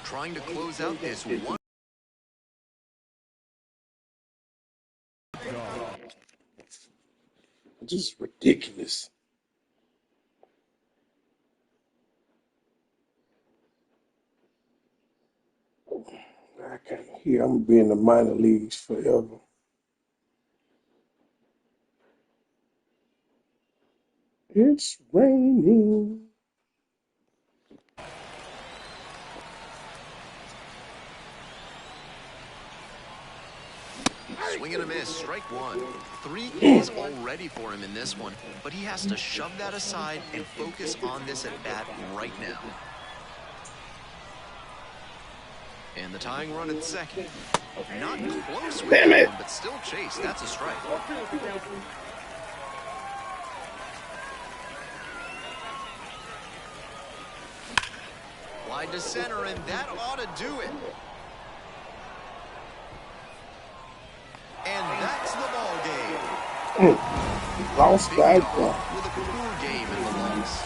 trying to close out this one. Just ridiculous. I can't hear. I'm gonna be in the minor leagues forever. It's raining. Swing and a miss, strike one. 3 Ks already for him in this one, but he has to shove that aside and focus on this at bat right now. And the tying run at second. Not close with that one, but still chase. That's a strike. Wide to center, and that ought to do it. And that's the ball game. Lost by with a poor game in the loss.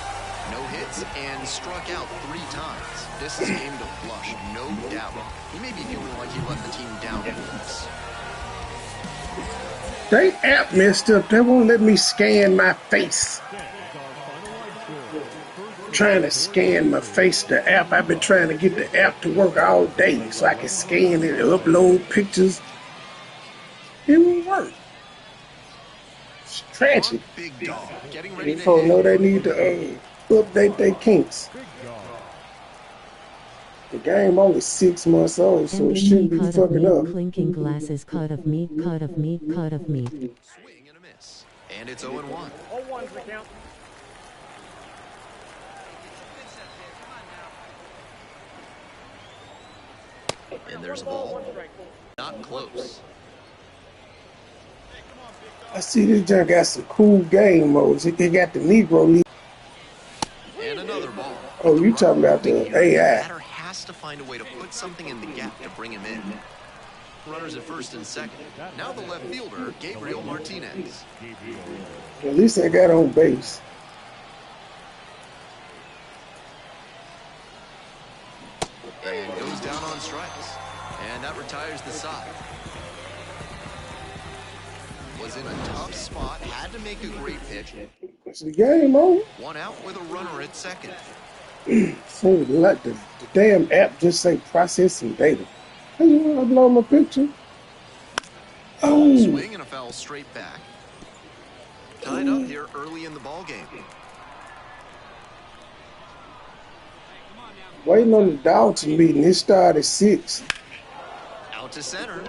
No hits and struck out 3 times. This is game to flush, no doubt. He may be feeling like he let the team down once. They app messed up. They won't let me scan my face. Trying to scan my face. The app, I've been trying to get the app to work all day so I can scan it and upload pictures. It won't work. It's tragic. Big dog getting ready These folks know they need to update their kinks. The game only 6 months old, so it shouldn't be fucking up. Clinking glasses, cut of meat, cut of meat, cut of meat. Swing and a miss. And it's 0-1. 0-1's the count. And there's a ball. Not close. I see this junk got some cool game modes. They got the Negro League. And another ball. Oh, you talking about the AI. Batter has to find a way to put something in the gap to bring him in. Runners at first and second. Now the left fielder, Gabriel Martinez. At least they got on base. And goes down on strikes. And that retires the side. Was in a tough spot, had to make a great pitch. It's the game over. 1 out with a runner at second. So like the damn app just say processing data. How you want to upload my picture? Oh, Swing and a foul straight back. Tied up here early in the ball game. waiting on the Dalton meeting. It started at 6. Out to center.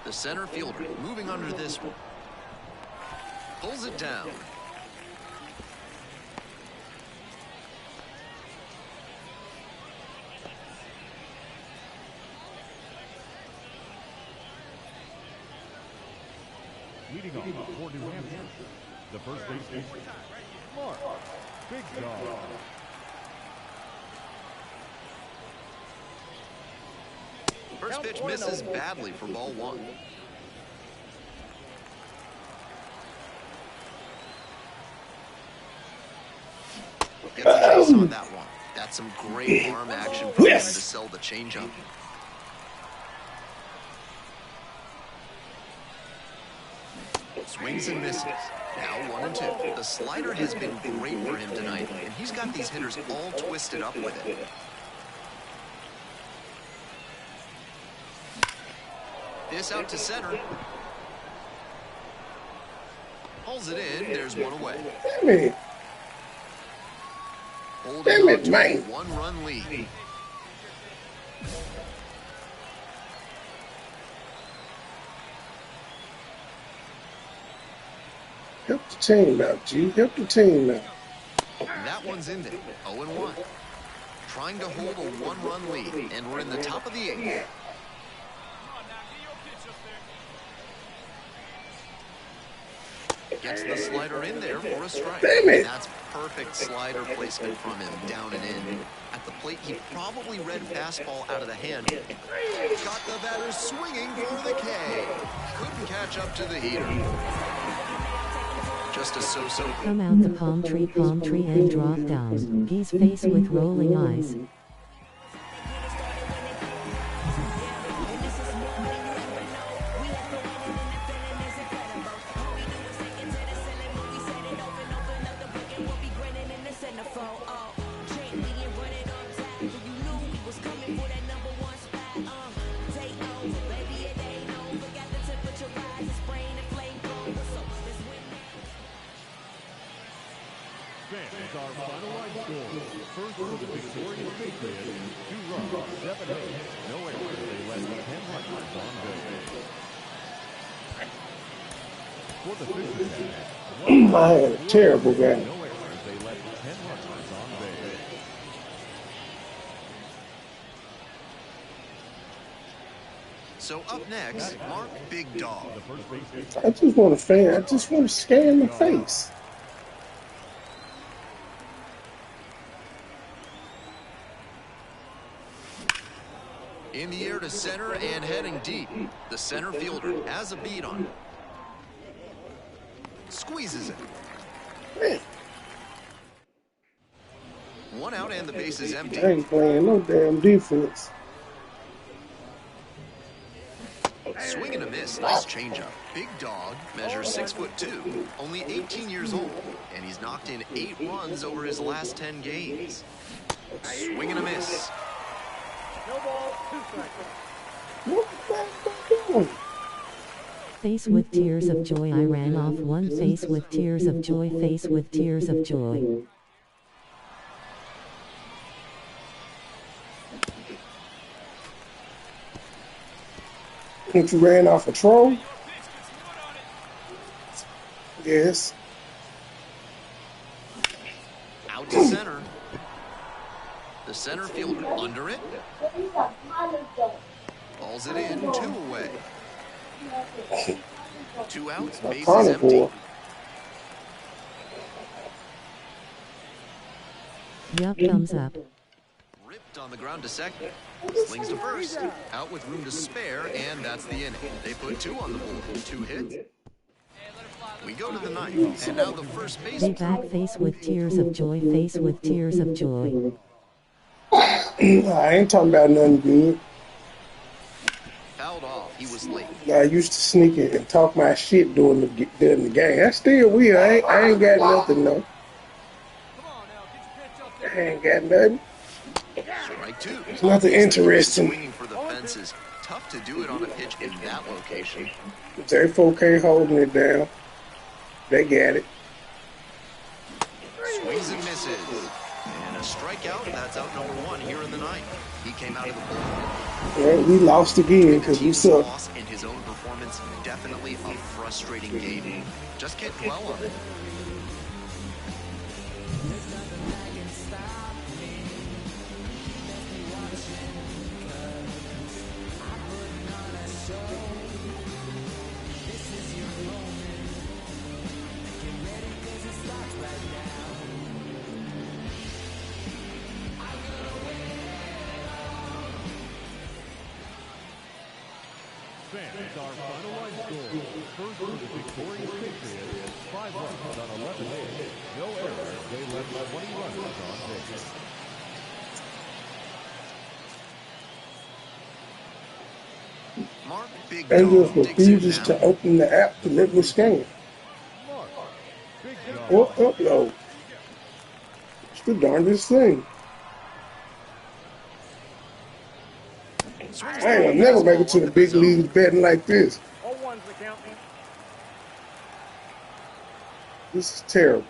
The center fielder moving under this one. Pulls it down. Leading off for New Hampshire, the first baseman, Mark Big Dog. First pitch misses badly for ball 1. Gets a chase on that one. That's some great arm action for him to sell the changeup. Swings and misses. Now 1-2. The slider has been great for him tonight, and he's got these hitters all twisted up with it. This out to center. Pulls it in. There's one away. Damn it. Damn it, man. 1-run lead. Help the team out, G. Help the team out. That one's in there. 0-1. Trying to hold a 1-run lead, and we're in the top of the 8th. Gets the slider in there for a strike. Damn it. That's perfect slider placement from him, down and in. At the plate, he probably read fastball out of the hand. Got the batter swinging for the K. Couldn't catch up to the heater. Just a so-so. Come out the palm tree and drop down. Geese face with rolling eyes. score. First for the victorious Patriots, 2 runs, 7 hits, no errors. They left 10 runners on base. For the Fishermen, I had a terrible game. no errors. They left 10 runners on base. So up next, Mark Big Dog. The first baseman, I just want to fan. I just want to scan my face. In the air to center and heading deep. The center fielder has a beat on it. Squeezes it. Man, 1 out and the base is empty. I ain't playing no damn defense. Swing and a miss. Nice changeup. Big Dog measures 6'2", only 18 years old, and he's knocked in 8 runs over his last 10 games. Swing and a miss. No ball, 2 strikes. What the fuck am I doing? Face with tears of joy, I ran off one. Face with tears of joy, face with tears of joy. Think you ran off a troll? Yes. Out to center. The center fielder under it. Balls it in, 2 away. 2 outs, A base is carnivore. empty. Yup, thumbs up. Ripped on the ground to second. Slings to first. Out with room to spare, and that's the inning. They put 2 on the board. 2 hits. We go to the 9th, and now the first Be baseman. back, face with tears of joy, face with tears of joy. I ain't talking about nothing good. Fouled off. He was late. I used to sneak in and talk my shit during the game. I still will. I ain't got nothing, though. I ain't got nothing. Strike 2. It's nothing interesting. Swinging for the fences. Tough to do it on a pitch in that location. They 4K holding it down. They got it. Swings and misses. And a strikeout. That's out number 1 here in the 9th. He came out of the bullpen. Yeah, we lost again because we Team's suck. loss in his own performance. Definitely a frustrating game. Just can't dwell on it. Fans, our final line score. First for the victorious Patriots, 5 runs on 11 hits, no errors. They left 20 runners on base. Mark Big They just Dog digs in refuses now. to open the app to let me scan. Mark, Big Dog. What upload? It's the darndest thing. Swings I ain't gonna the never make fastball it to the up big zone. leagues betting like this. 0-1's the count. This is terrible.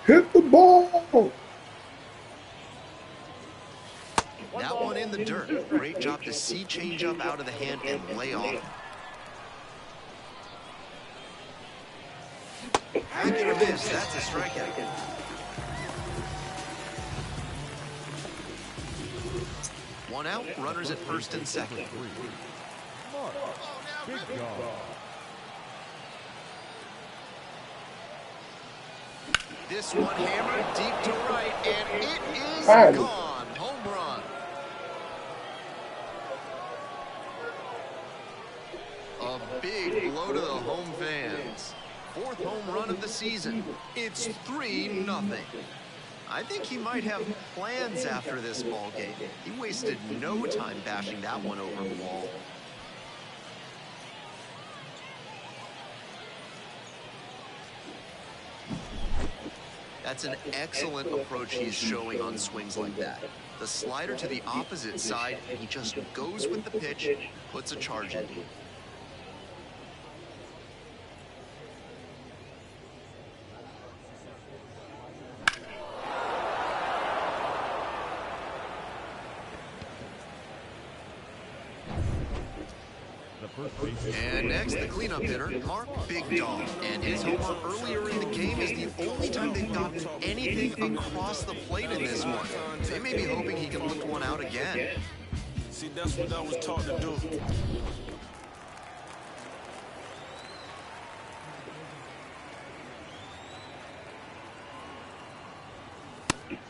Hit the ball. That one in the dirt. Great job to see change up out of the hand and lay off. Back in a miss. That's a strikeout. One out. Runners at first and second. Mark, Big Dog. This one hammered deep to right, and it is Finally. gone. Home run. A big blow to the home fans. 4th home run of the season. It's 3-0. I think he might have plans after this ball game. He wasted no time bashing that one over the wall. That's an excellent approach he's showing on swings like that. The slider to the opposite side, and he just goes with the pitch, puts a charge in. And next, the cleanup hitter, Mark Big Dog. And his home run earlier in the game is the only time they've gotten anything across the plate in this one. They may be hoping he can lift one out again. See, that's what I was taught to do.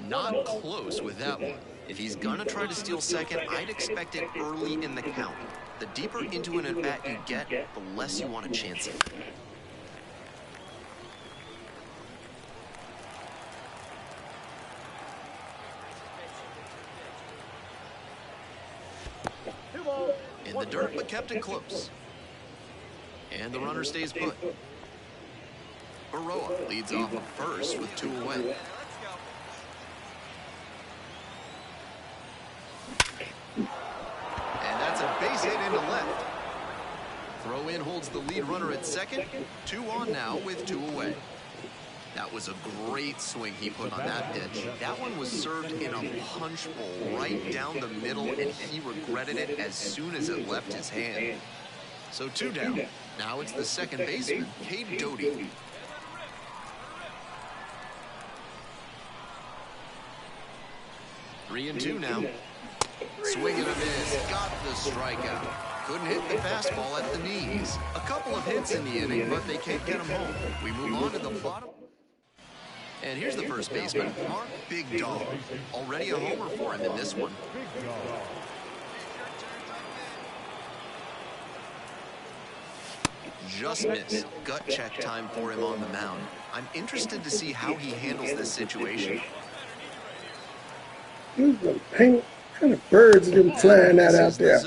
Not close with that one. If he's gonna try to steal second, I'd expect it early in the count. The deeper into an at-bat you get, the less you want to chance it. In the dirt, but kept it close. And the runner stays put. Baroa leads off at first with 2 away. And that's a base hit into left. Throw in holds the lead runner at second. 2 on now with 2 away. That was a great swing he put on that pitch. That one was served in a punch bowl right down the middle, and he regretted it as soon as it left his hand. So 2 down. Now it's the second baseman, Cade Doty. Three and 2 now. Swing and a miss. Got the strikeout. Couldn't hit the fastball at the knees. A couple of hits in the inning, but they can't get him home. We move on to the bottom. And here's the first baseman, Mark Big Dog. Already a homer for him in this one. Just missed. Gut check time for him on the mound. I'm interested to see how he handles this situation. What kind of birds are them flying out there?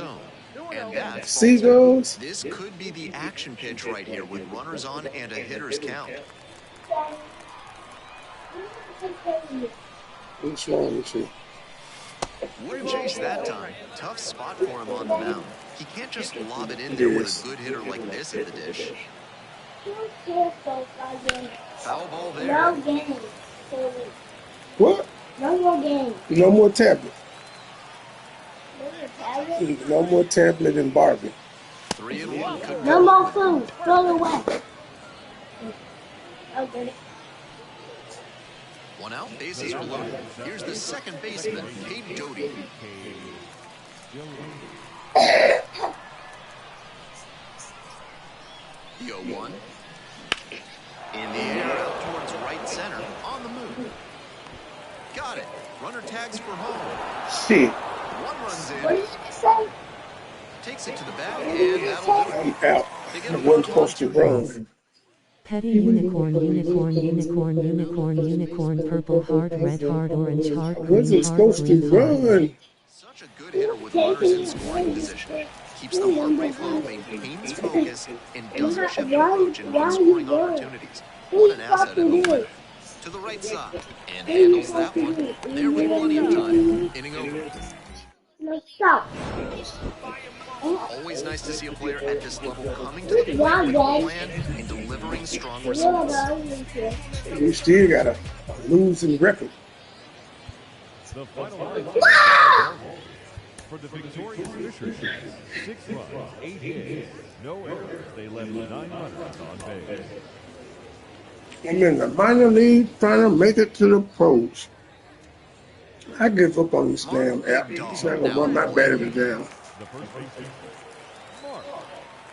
And that, Seagulls? This could be the action pitch right here with runners on and a hitter's count. What's wrong with you? Wouldn't chase that time. Tough spot for him on the mound. He can't just lob it in there with a good hitter like this at the dish. Foul ball there. No game. What? No more game. No more tablet. No more tablet. No more tablet and Barbie. 3 and 1. Could No go. more food. Throw it away. Okay. 1 out. Bases are loaded. Here's the second baseman, Cade Doty. The 0-1. In the air out towards right center. On the move. Got it. Runner tags for home. Shit. 1 runs What in. did you say? Takes it to the bag, and that'll do I'm it. out. I wasn't supposed to run. Petty unicorn, unicorn, unicorn, unicorn, unicorn, purple heart, red heart, orange heart, I green wasn't heart, supposed to green heart. run. Such a good hitter with runners in scoring position. Keeps the heart rate low, maintains focus, and doesn't shift approach in run scoring opportunities. What an asset in the lineup. To the right side, and handles that one. There with plenty of time. Inning over. No, stop. Always nice to see a player at this level coming to the plate with a plan and delivering strong results. We still got a losing record. The final line for the victorious Fishers, 6 runs, 8 hits, no errors. They left 9 runners on base. I'm in the minor league trying to make it to the pros. I give up on this damn app. It's not going to run my battery down. The first baseman, Mark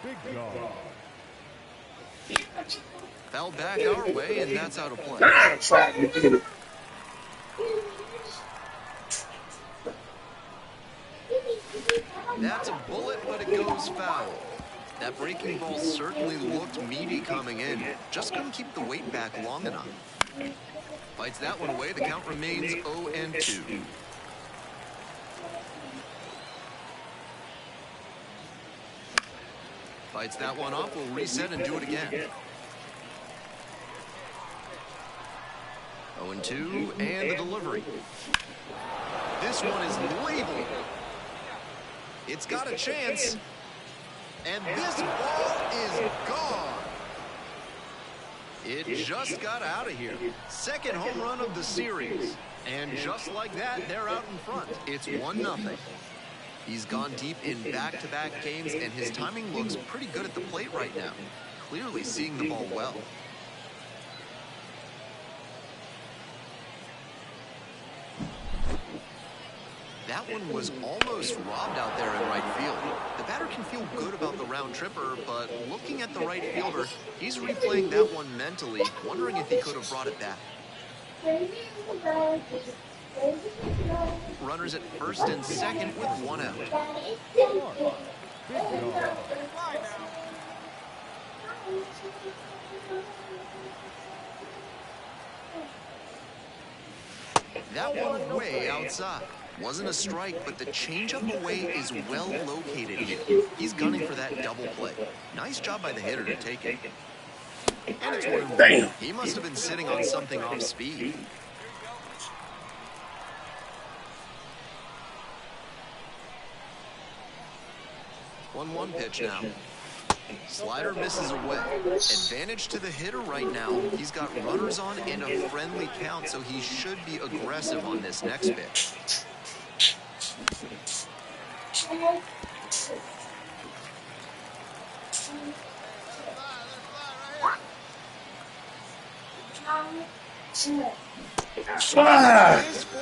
Big Dog. Foul back our way, and that's out of play. I'm trying to get it. That's a bullet, but it goes foul. That breaking ball certainly looked meaty coming in. Just couldn't keep the weight back long enough. Fights that one away. The count remains 0-2. Fights that one off. We'll reset and do it again. 0-2, and the delivery. This one is labeled. It's got a chance. And this ball is gone. It just got out of here. Second home run of the series. And just like that, they're out in front. It's 1-0. He's gone deep in back-to-back games, and his timing looks pretty good at the plate right now. Clearly seeing the ball well. That one was almost robbed out there in right field. The batter can feel good about the round tripper, but looking at the right fielder, he's replaying that one mentally, wondering if he could have brought it back. Runners at first and second with one out. That one way outside. Wasn't a strike, but the changeup away is well located here. He's gunning for that double play. Nice job by the hitter to take it. And it's 1-1. Damn. He must have been sitting on something off speed. One pitch now. Slider misses away. Advantage to the hitter right now. He's got runners on and a friendly count, so he should be aggressive on this next pitch.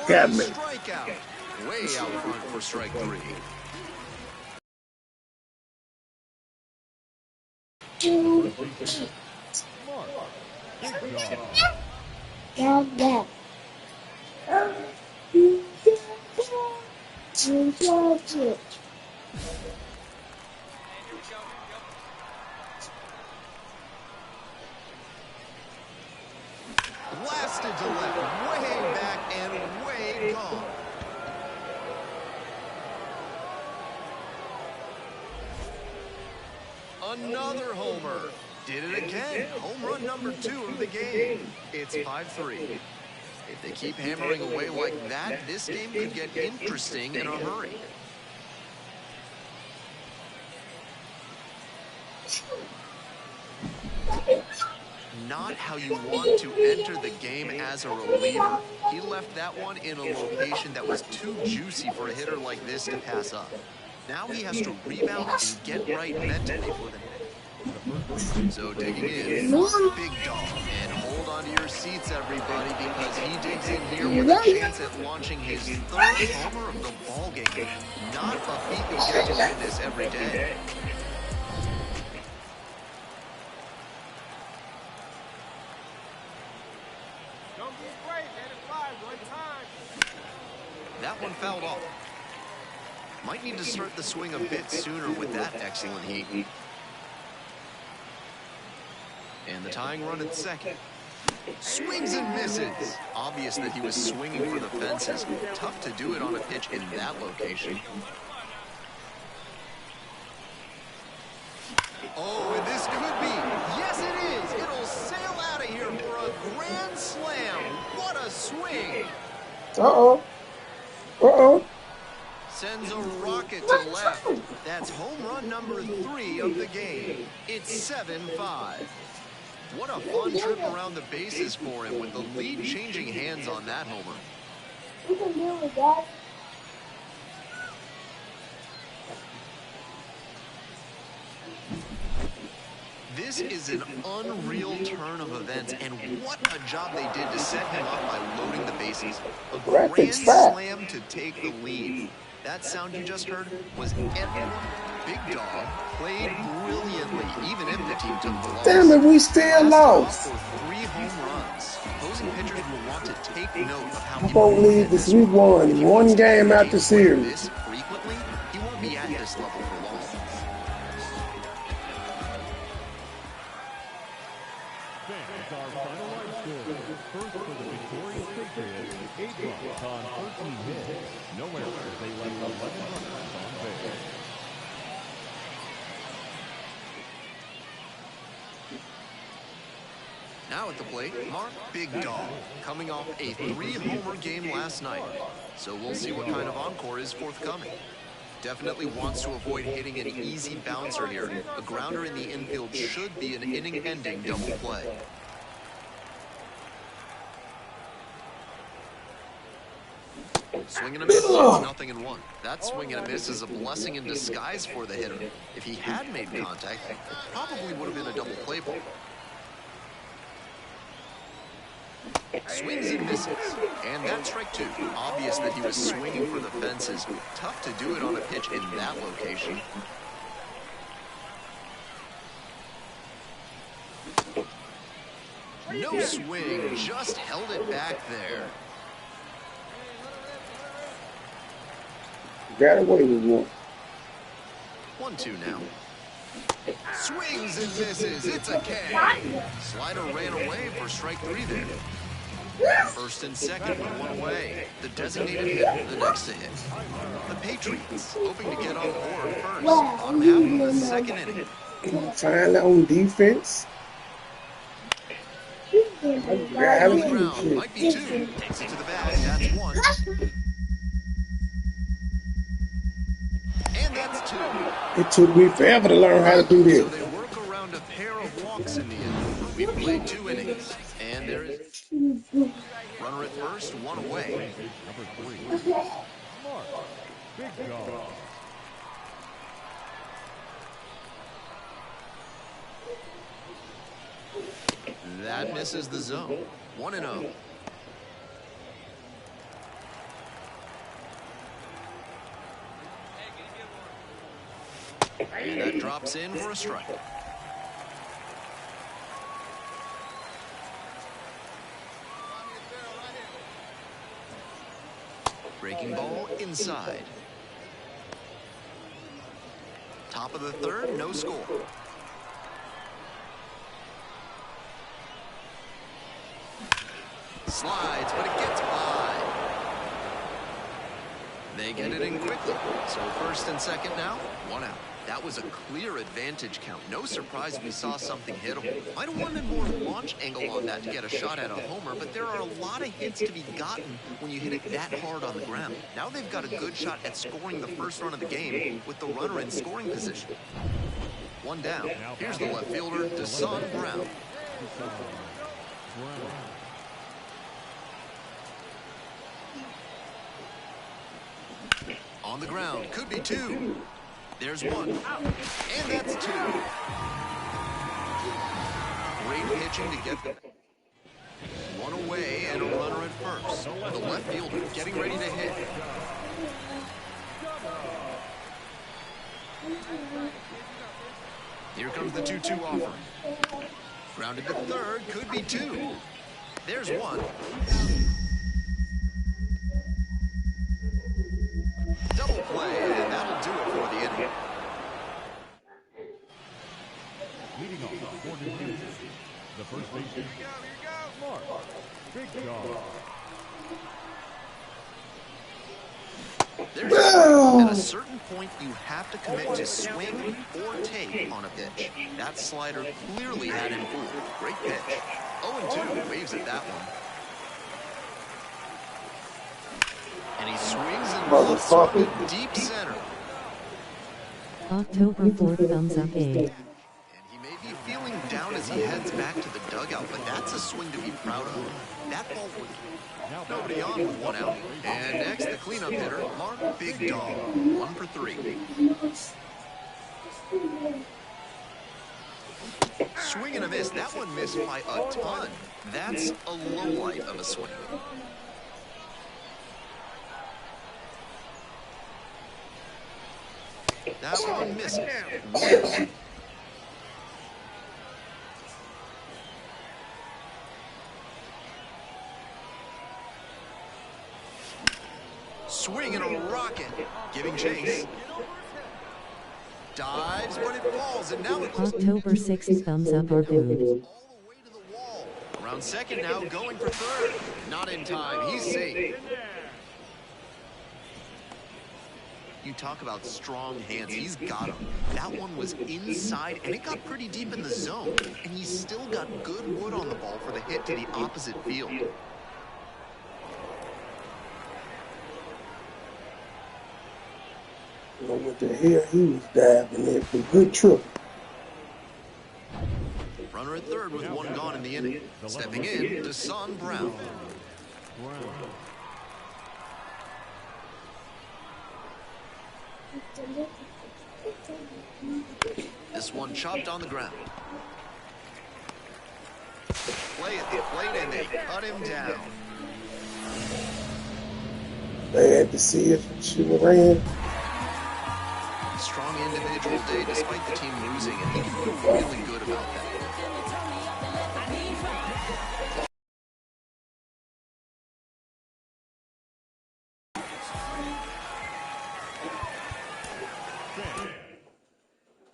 Got me. Strikeout. Way out front for strike 3. Blasted to left, way back and way gone. Another homer. Did it again. Home run number 2 of the game. It's 5-3. If they keep hammering away like that, this game could get interesting in a hurry. Not how you want to enter the game as a reliever. He left that one in a location that was too juicy for a hitter like this to pass up. Now he has to rebound and get right mentally for the hit. So digging in, Big Dog. And hold on to your seats, everybody, because he digs in here with a chance at launching his 3rd homer of the ballgame. Not a feat you get to witness every day. That one fouled off. Might need to start the swing a bit sooner with that excellent heat. And the tying run at second. Swings and misses. Obvious that he was swinging for the fences. Tough to do it on a pitch in that location. Oh, and this could be. Yes, it is. It'll sail out of here for a grand slam. What a swing. Uh-oh. Uh-oh. Sends a rocket to left. That's home run number 3 of the game. It's 7-5. What a fun trip around the bases for him with the lead changing hands on that homer. You can do it, Dad. This is an unreal turn of events, and what a job they did to set him up by loading the bases. A grand slam to take the lead. That sound you just heard was everyone. Big Dog played brilliantly, even if the team took the loss. Damn it, we still lost. For 3 home runs. Opposing pitchers will want to take note of how I won't leave this. We won 1 game out the series. This frequently, he won't be at this level for long. Fans, our final line score. First for the victorious Patriots, 8 runs on 13 hits. No errors. They left 11 runners on base. Now at the plate, Mark Big Dog, coming off a 3-homer game last night. So we'll see what kind of encore is forthcoming. Definitely wants to avoid hitting an easy bouncer here. A grounder in the infield should be an inning-ending double play. Swing and a miss, it's 0-1. That swing and a miss is a blessing in disguise for the hitter. If he had made contact, probably would have been a double play ball. Swings and misses, and that's strike 2. Obvious that he was swinging for the fences. Tough to do it on a pitch in that location. No swing, just held it back there. Got away with one. 1-2 now. Swings and misses. It's a K. Slider ran away for strike 3 there. First and second with one away. The designated hitter, the next to hit. The Patriots hoping to get on board first. Bottom half of the second inning. Finally on defense. Ground might be 2. Takes it to the bag. That's 1. And that's 2. It took me forever to learn how to do this. So they work around a pair of walks in the end. We've played 2 innings. And there is runner at first, 1 away. Number 3. Mark. Big dog. That misses the zone. 1-0. And that drops in for a strike. Breaking ball inside. Top of the third, no score. Slides, but it gets by. They get it in quickly. So first and second now, 1 out. That was a clear advantage count. No surprise we saw something hittable. Might have wanted more launch angle on that to get a shot at a homer, but there are a lot of hits to be gotten when you hit it that hard on the ground. Now they've got a good shot at scoring the first run of the game with the runner in scoring position. 1 down. Here's the left fielder, Deshaun Brown. On the ground, could be 2. There's 1. And that's 2. Great pitching to get them. 1 away and a runner at first. The left fielder getting ready to hit. Here comes the 2-2 offer. Grounded to third, could be 2. There's 1. Double play, and that'll do it for the inning. Leading off for New Jersey, the first baseman, Mark. Big dog. There's at a certain point, you have to commit to swing or take on a pitch. That slider clearly had him fooled. Great pitch. 0-2, waves at that one. And he swings and looks to deep center. October 4th, thumbs up, A. And he may be feeling down as he heads back to the dugout, but that's a swing to be proud of. That ball would nobody on with 1 out. And next, the cleanup hitter, Mark Big Dog, 1 for 3. Swing and a miss. That one missed by a ton. That's a low light of a swing. That one misses. 1. Swing and a rocket. Giving chase. Dives, but it falls, and now it looks October 6th, thumbs up or booed. all the way to the wall. Around second now, going for third. Not in time. He's safe. You talk about strong hands. He's got them. That one was inside, and it got pretty deep in the zone. And he's still got good wood on the ball for the hit to the opposite field. I don't know what the hell he was diving at, but good trip. Runner at third with 1 gone in the inning. Stepping in, Deshaun Brown. This one chopped on the ground. Play at the plate, and they cut him down. Bad to see it. She ran. Strong individual day despite the team losing, and he can feel really good about that.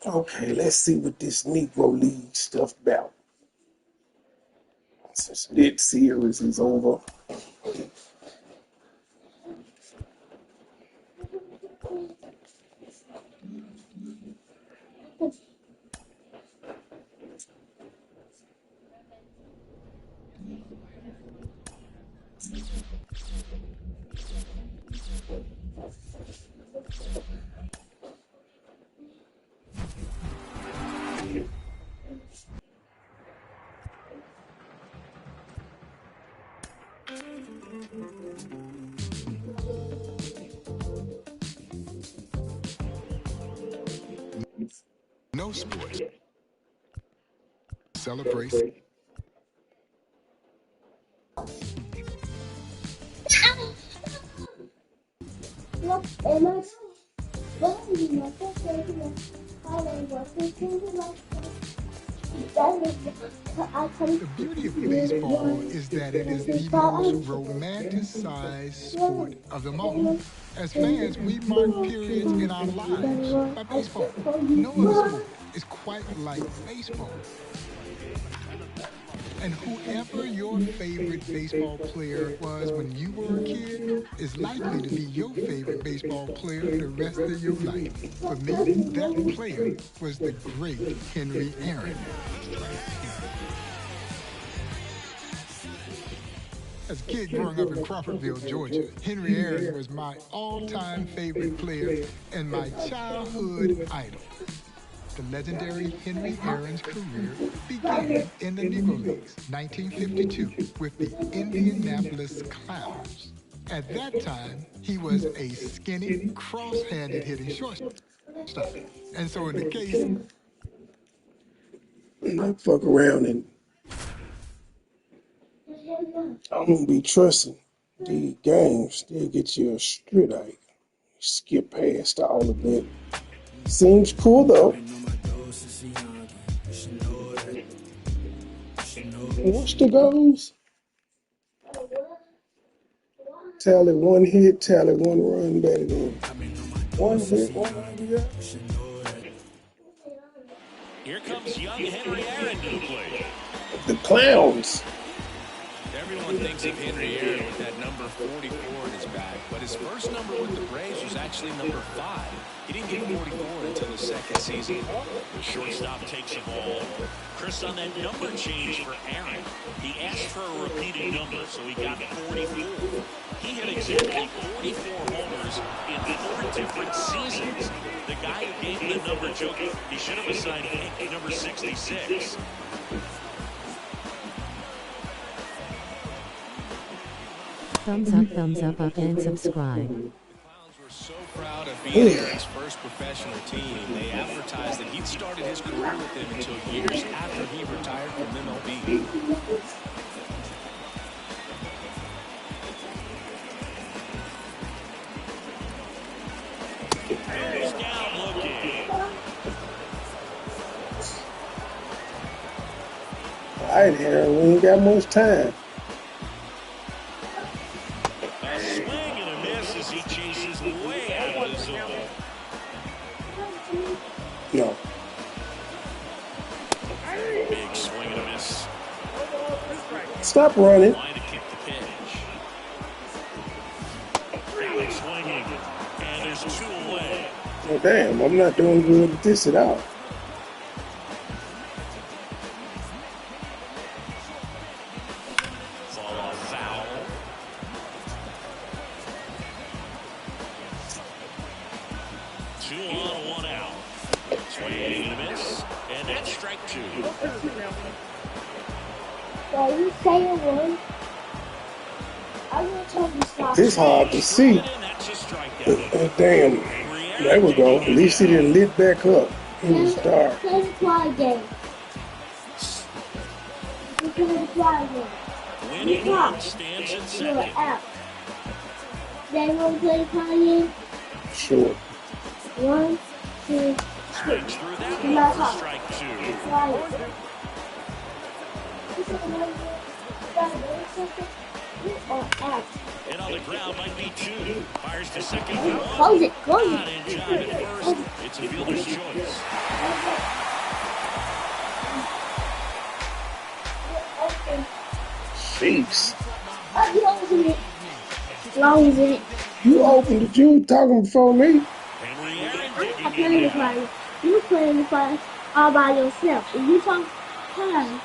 Okay, let's see what this Negro League stuff about. Since this series is over. No sport celebrates. The beauty of baseball is that it is the most romanticized sport of them all. As fans, we mark periods in our lives by baseball. No other sport is quite like baseball. And whoever your favorite baseball player was when you were a kid is likely to be your favorite baseball player the rest of your life. For me, that player was the great Henry Aaron. As a kid growing up in Crawfordville, Georgia, Henry Aaron was my all-time favorite player and my childhood idol. The legendary Henry Aaron's career began in the Negro Leagues, 1952, with the Indianapolis Clowns. At that time, he was a skinny, cross-handed hitting shortstop. And so in the case... Don't fuck around and I don't be trusting these games. They'll get you a straight eye. Skip past all of that. Seems cool though. What's the goals? Tally one hit, tally one run, batted in. One hit, one run, yeah. Here comes young Henry Aaron to the plate. The Clowns. Everyone thinks of Henry Aaron with that number 44 in his back, but his first number with the Braves was actually number 5. He didn't get 44 until his second season. The shortstop takes a ball. Chris, on that number change for Aaron, he asked for a repeated number, so he got 44. He had exactly 44 homers in 4 different seasons. The guy who gave him the number joked he should have assigned Hank number 66. Thumbs up, and subscribe. The Clowns were so proud of being Aaron's first professional team. They advertised that he'd started his career with them until years after he retired from MLB. Goes down looking. All right, Aaron, we ain't got much time. A swing and a miss as he chases way out of the zone. No. Big swing and a miss. Stop running. Line to kick the pitch. Big swinging, and there's 2 away. Oh, damn, I'm not doing good with this at all. Ball off foul. Two on, 1 out. Swing and a miss, and that's strike 2. Are you saying one? I'm going to tell you stop. It's hard to see. And that's a strikeout. Damn. Henry There we go. At least it didn't lit back up. It was dark. Play the fly game. You play the fly game. Winning one stands in You're second. out. Then we'll play the fly game. Sure. 1, 2, 3. Swings through that You're one not for out. strike two. Fly it. You are out. Hit on the ground might be two. Fires to second for one. Close it. Close Not it. in time at first. It's a fielder's choice. Jeez. You opened it. Long in it. You opened it. You talking before me. Henry Aaron I digging play in the now. fly. You play the fly all by yourself. If you talk time,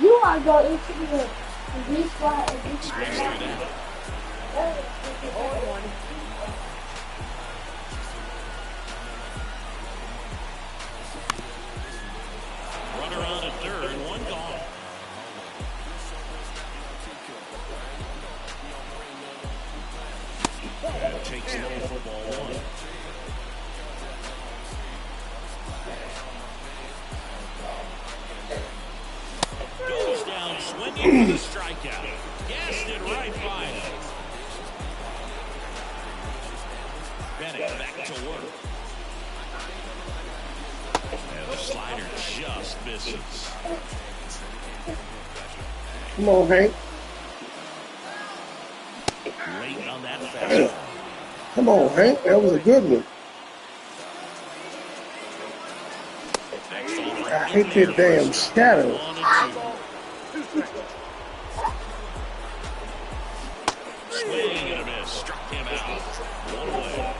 you are going into the this fly and this Swings through that. Runner on at third, one gone. And takes low for ball one. Goes down swinging for the strikeout. Gassed it right by him. Bennett back to work. And the slider just misses. Come on, Hank. Late on that fastball. Come on, Hank. That was a good one. I hate that damn shadow. 1 and 2. Swing and a miss. Struck him out. One away.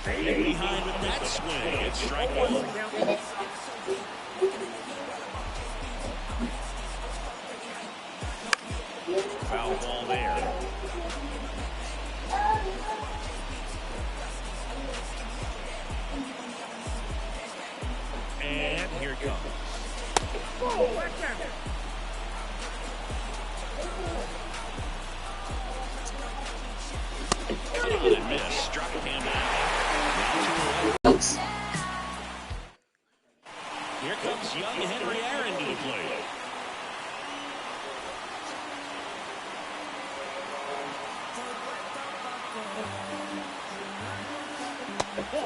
And behind with that swing. It's strike one. Foul ball there. And here it comes. And miss. Struck him out. Now 2 away. Here comes young Henry Aaron to the plate.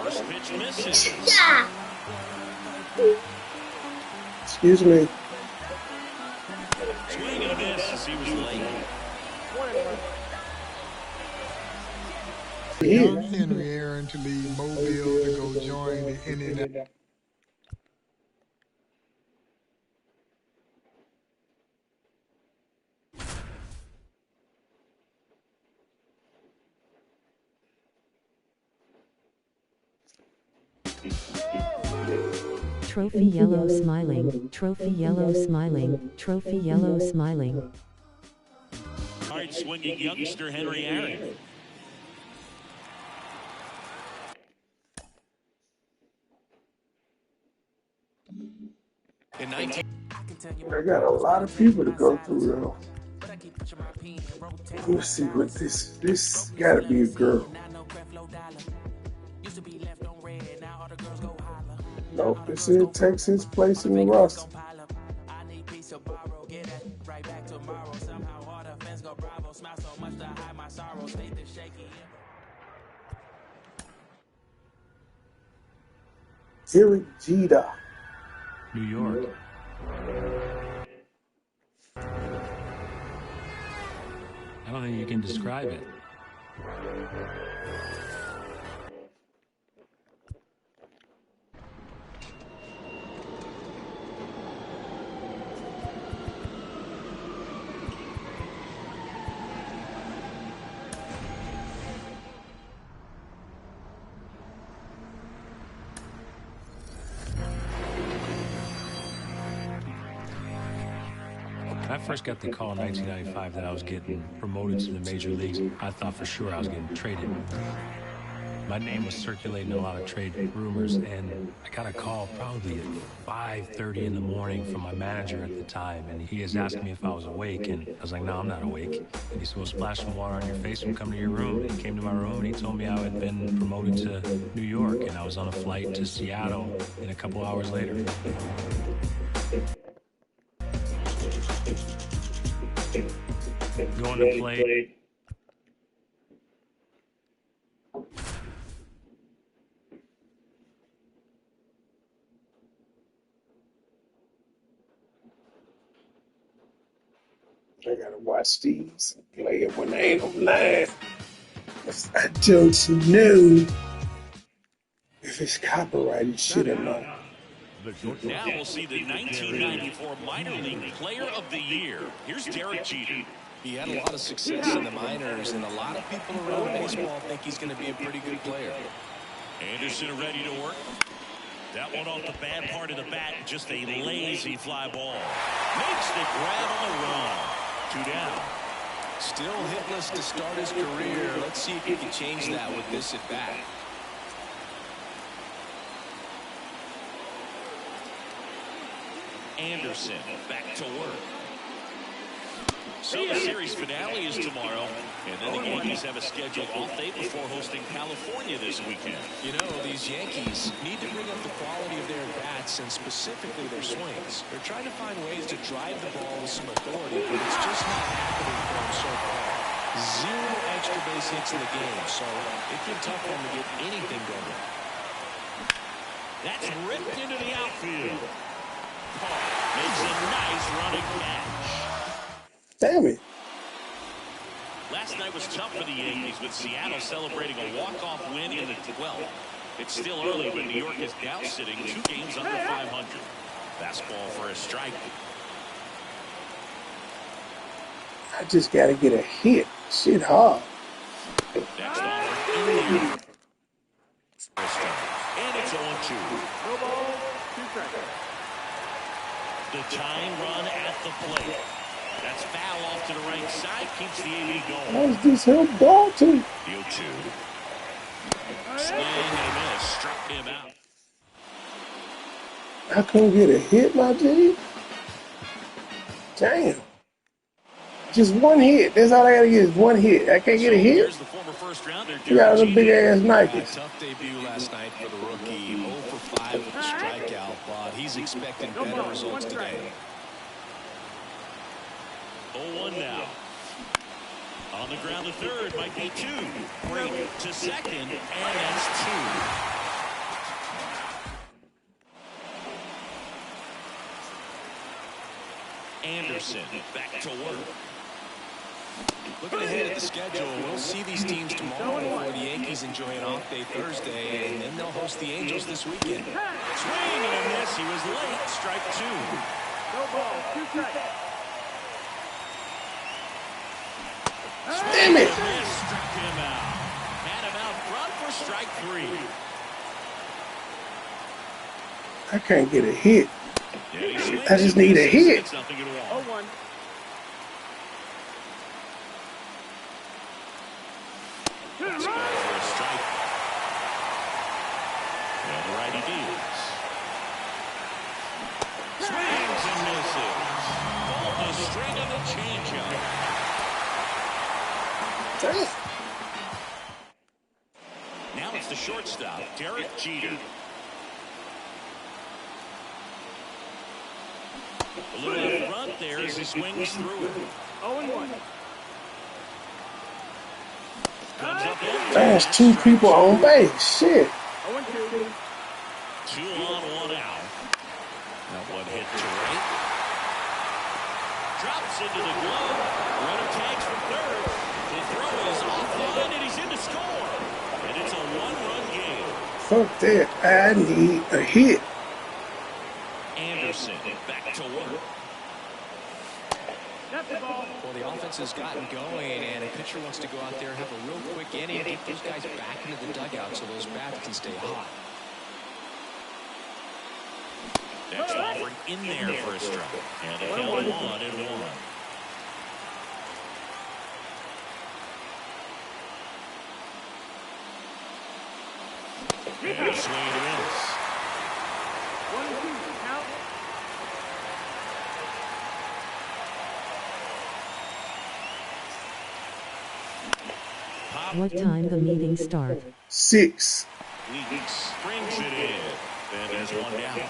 First pitch misses. Yeah. Excuse me. Swing and a miss as he was late. Young Henry Aaron to leave Mobile to go join the Indianapolis. Trophy yellow smiling, trophy yellow smiling, trophy yellow smiling. Hard swinging youngster Henry Aaron. In 19. I got a lot of people to go through though. Let's see what this gotta be a girl. Nope, this is Texas place in the roster. Derek Jeter. New York. I don't think you can describe it. When I first got the call in 1995 that I was getting promoted to the major leagues, I thought for sure I was getting traded. My name was circulating a lot of trade rumors, and I got a call probably at 5:30 in the morning from my manager at the time, and he was asking me if I was awake, and I was like, no, I'm not awake. And he said, well, splash some water on your face and come to your room. And he came to my room, and he told me I had been promoted to New York, and I was on a flight to Seattle in a couple hours later. Going to play. I gotta watch these and play it when they ain't online. I don't know if it's copyrighted shit or not. Now we'll see the 1994 Minor League Player of the Year. Here's Derek Jeter. He had a lot of success in the minors, and a lot of people around baseball think he's going to be a pretty good player. Anderson ready to work. That one off the bad part of the bat, just a lazy fly ball. Makes the grab on the run. 2 down. Still hitless to start his career. Let's see if he can change that with this at bat. Anderson back to work. So the series finale is tomorrow, and then the Yankees have a scheduled off day before hosting California this weekend. You know, these Yankees need to bring up the quality of their bats and specifically their swings. They're trying to find ways to drive the ball with some authority, but it's just not happening for them so far. 0 extra base hits in the game, so it's been tough for them to get anything going. That's ripped into the outfield. Makes a nice running catch. Damn it. Last night was tough for the Yankees, with Seattle celebrating a walk-off win in the 12th. It's still early, but New York is now sitting 2 games under 500. Fastball for a strike. I just gotta get a hit. Shit hard. Next offer in the air. And it's 0-2. No ball, 2 strikes. The tying run at the plate. That's foul off to the right side. Keeps the AB going. How's this hell ball to? The 0-2. Swing and a miss. Struck him out. I couldn't get a hit, my G. Damn. Just one hit. That's all I gotta get is one hit. I can't get a hit. Here's the former first rounder. You got them big ass Nikes. Tough debut last night for the rookie. 0 for 5 with the strikeout, but he's expecting better results today. 0-1 now. On the ground to third, might be 2. Break to second, and that's 2. Anderson back to work. Looking ahead at the schedule, we'll see these teams tomorrow before the Yankees enjoy an off day Thursday, and then they'll host the Angels this weekend. Swing and a miss. He was late. Strike 2. No ball, 2 strikes. Damn it. Struck him out. Had him out front for strike 3. I can't get a hit. Yeah, I just need a hit. It's nothing at all. 0-1. That's ball for a strike. And the righty deals. Swings and misses. Ball the string of the changeup. Now it's the shortstop, Derek Jeter. A little up front there as he swings through it. 0-1. Comes up empty. There's 2 people on base. Shit. 0-2. 2 on, 1 out. That one hit to right. Drops into the glove. Runner tags from third. The throw is offline, and he's in to score. And it's a 1-run game. Fuck that. I need a hit. Anderson back to work. That's the ball. Well, the offense has gotten going, and a pitcher wants to go out there, have a real quick inning, get those guys back into the dugout so those bats can stay hot. That's offered in there for a strike. And a held 1-1. And a swing and a miss. 1-2, count. What time the meeting start? 6. Weeks brings it in. And there's one down.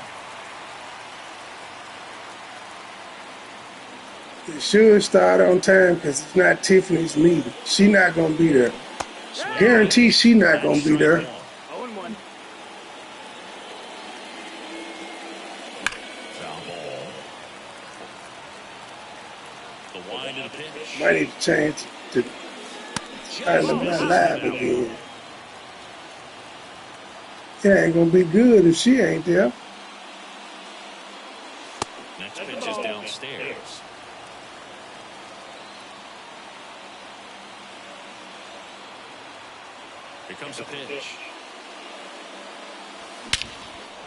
It should start on time because it's not Tiffany's meeting. She not going to be there. Guarantee she not going to be there. 0-1. Foul ball. The wind of the pitch. Might need to change to start my live again. It ain't going to be good if she ain't there. Next pitch is downstairs. Here comes a pitch.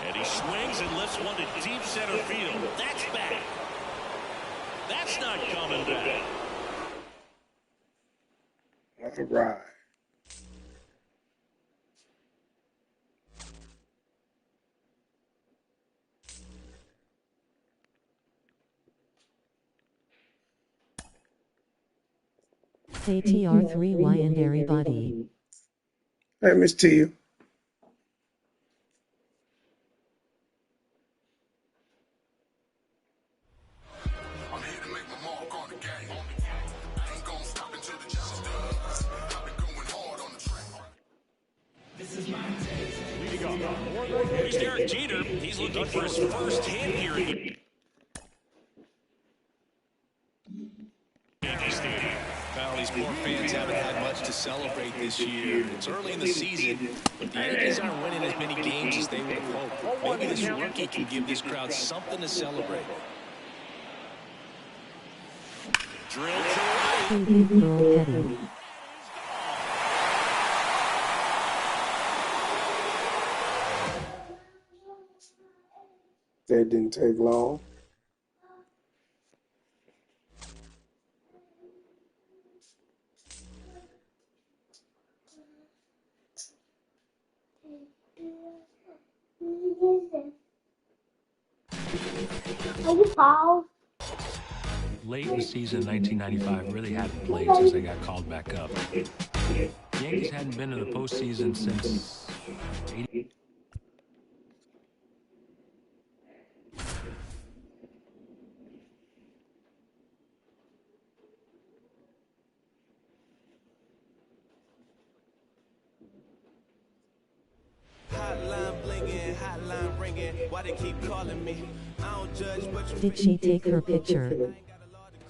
And he swings and lifts one to deep center field. That's back. That's not coming back. All right. ATR3Y and everybody. Hey, Miss Tia. Here's Derek Jeter. He's looking for his first hit here in the Yankee Stadium. Well, these poor fans haven't had much to celebrate this year. It's early in the season, but the Yankees aren't winning as many games as they would have hoped. Maybe this rookie can give this crowd something to celebrate. Drill to right. Girl Petty. That didn't take long. Late in the season, 1995, really hadn't played since they got called back up. The Yankees hadn't been to the postseason since '80. Hotline blinging, hotline ringing. Why they keep calling me? I don't judge, but you Did she take her picture?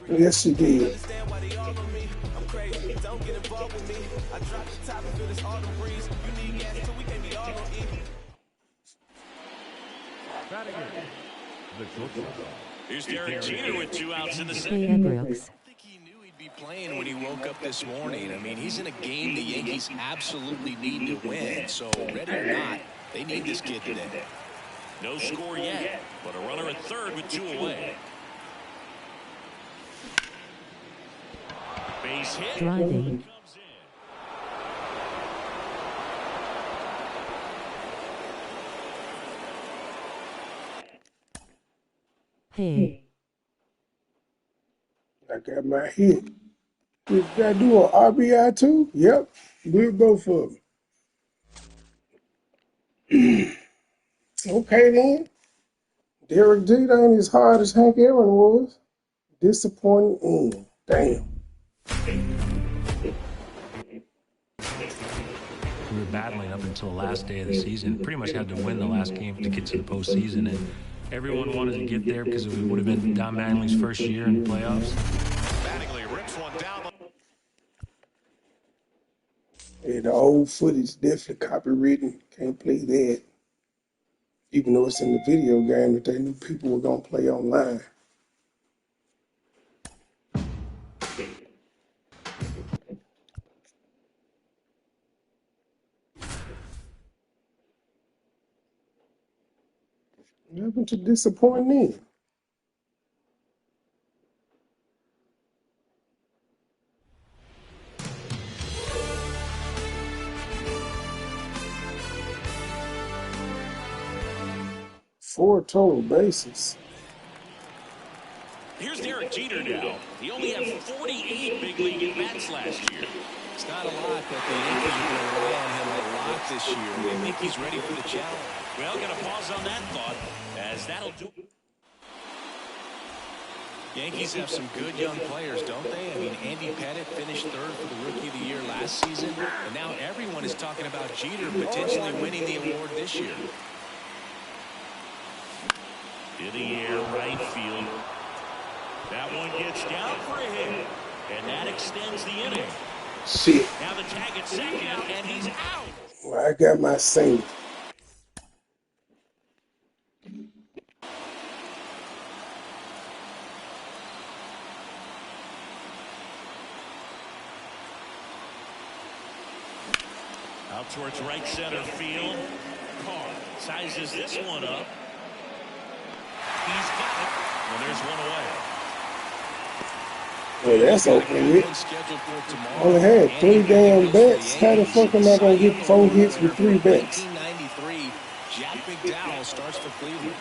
Yes, she did. understand why they all on me. I'm crazy, don't get involved with me. I drop the top and feel this autumn breeze. You need gas, so we can be all on E. Batting in, the shortstop. Here's Derek Jeter with 2 outs in the Hey, second. Brooks. I think he knew he'd be playing when he woke up this morning. I mean, he's in a game the Yankees absolutely need to win. So, ready or not, they need this kid today. No score yet, but a runner at third with 2 away. Base hit. Driving. Comes in. Hey. I got my hit. Did I do an RBI too? Yep. We'll go for them. Okay then. Derek Jeter ain't as hard as Hank Aaron was. Disappointing end. Damn. We were battling up until the last day of the season. Pretty much had to win the last game to get to the postseason, and everyone wanted to get there because it would have been Don Mattingly's first year in the playoffs. Mattingly rips one down. Yeah, the old footage definitely copywritten. Can't play that. Even though it's in the video game that they knew people were gonna play online. Nothing to disappoint me. 4 total bases. Here's Derek Jeter now. He only had 48 big league at-bats last year. It's not a lot, but the Yankees are going to rely on him a lot this year. They think he's ready for the challenge. Well, going to pause on that thought, as that'll do. Yankees have some good young players, don't they? I mean, Andy Pettitte finished 3rd for the Rookie of the Year last season, and now everyone is talking about Jeter potentially winning the award this year. In the air, right field. That one gets down for a hit, and that extends the inning. Shit. Now the tag at second, and he's out. Well, I got my single. Out towards right center field. Carr sizes this one up. He's got it. Well, there's one away. Well, that's opening it. Only had 3 damn bats. How the fuck am I gonna get 4 hits with 3 bats? 1993, Jack McDowell starts for Cleveland.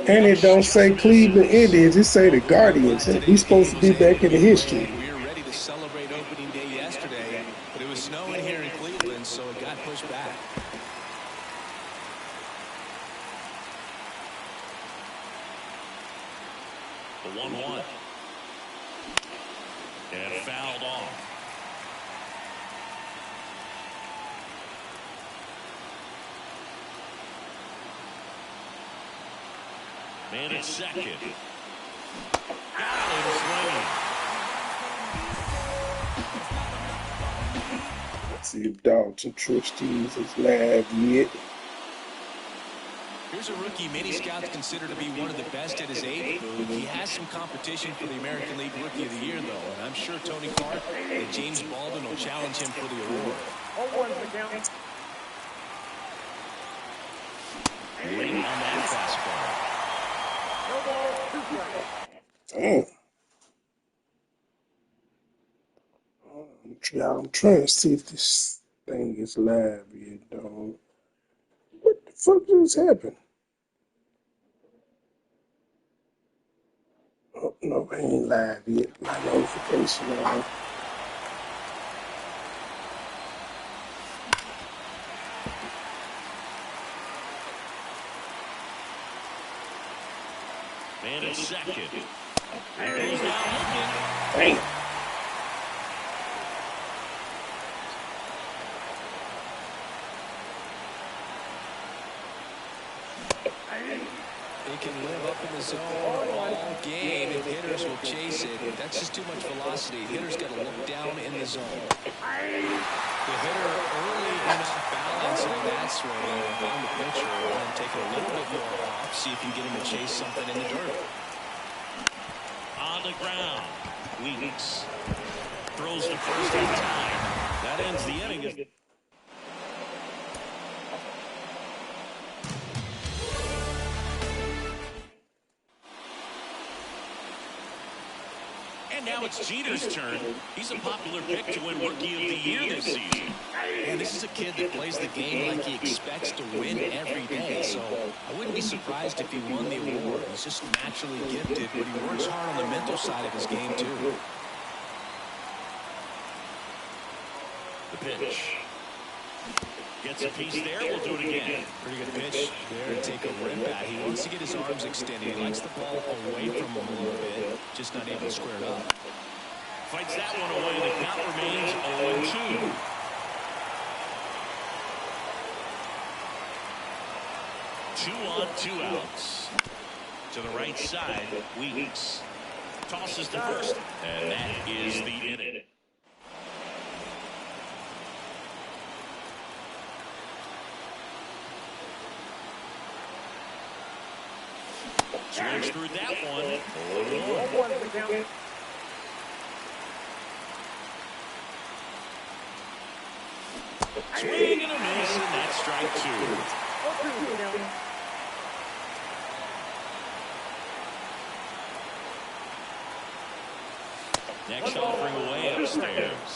And it don't say Cleveland Indians, it say the Guardians, and we supposed to be back in the history. We were ready to celebrate opening day yesterday, but it was snowing here in Cleveland, so it got pushed back. The 1-1. And fouled off. Man at second. Got him swinging. Let's see if Dalton Trustees is live yet. Here's a rookie many scouts consider to be one of the best at his age group. He has some competition for the American League Rookie of the Year, though, and I'm sure Tony Clark and James Baldwin will challenge him for the award. Waiting on that fastball. Damn. I'm trying to see if this thing is live yet, dog. What the fuck just happened? Oh, no, it ain't live yet. My notification on. Man at second. There he's now looking. Damn. They can live up in the zone all game if hitters will chase it. That's just too much velocity. Hitters got to look down in the zone. The hitter early and off balance in that swing will find the pitcher and take it a little bit more off, see if you can get him to chase something in the dirt. On the ground. Weeks. Throws to first in time. That ends the inning. And now it's Jeter's turn. He's a popular pick to win Rookie of the Year this season. And this is a kid that plays the game like he expects to win every day, so I wouldn't be surprised if he won the award. He's just naturally gifted, but he works hard on the mental side of his game, too. The pitch. Gets a piece there. We'll do it again. Pretty good pitch there to take a rip at. He wants to get his arms extended. He likes the ball away from him a little bit, just not able to square it up. Fights that one away. The count remains 0-2. Two on, 2 outs. To the right side, Weeks. Tosses to first, and that is the inning. Swings through that one. 0-1. Swing and a miss, and that's strike 2. Next offering away upstairs.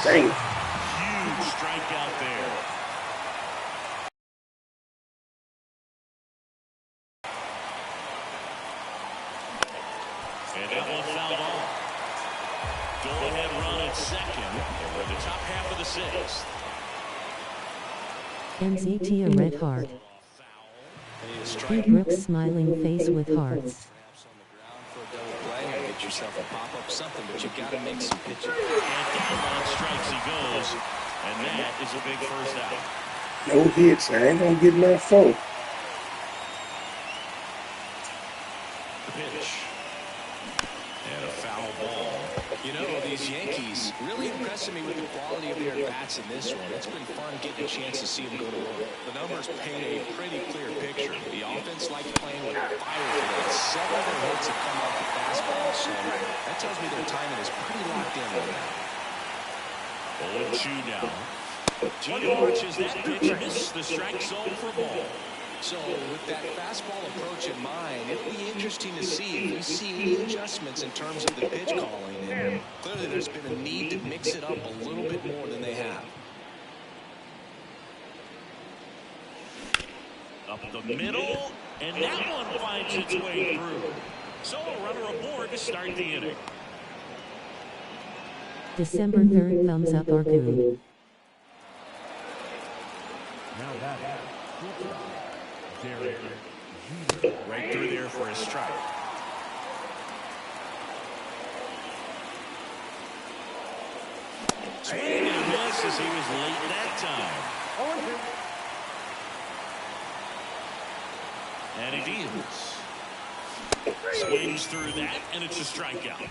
Damn. Huge strikeout there. And that one fouled off. Go-ahead run at second. And we're in the top half of the sixth. NZT a red heart. P. Brooks smiling face with hearts. Get yourself a pop-up something, but you got to make some pitches. And down on strikes he goes. And that is a big first out. No hits. I ain't gonna get nothing for. The pitch. And a foul ball. You know, these Yankees really impressing me with the quality of their bats in this one. It's been fun getting a chance to see them go to work. The numbers paint a pretty clear picture. The offense likes playing with fire today. 7 of their hits have come off the fastball, so that tells me their timing is pretty locked in right now. 0-2 now. Gio watches that pitch, misses the strike zone for ball. So with that fastball approach in mind, it'll be interesting to see if we see any adjustments in terms of the pitch calling. And clearly there's been a need to mix it up a little bit more than they have. Up the middle, and that one finds its way through. So a runner aboard to start the inning. December 3rd, thumbs up or goon. Now that Right through there for a strike. Swing and a miss as he was late that time. And he deals. Swings through that, and it's a strikeout.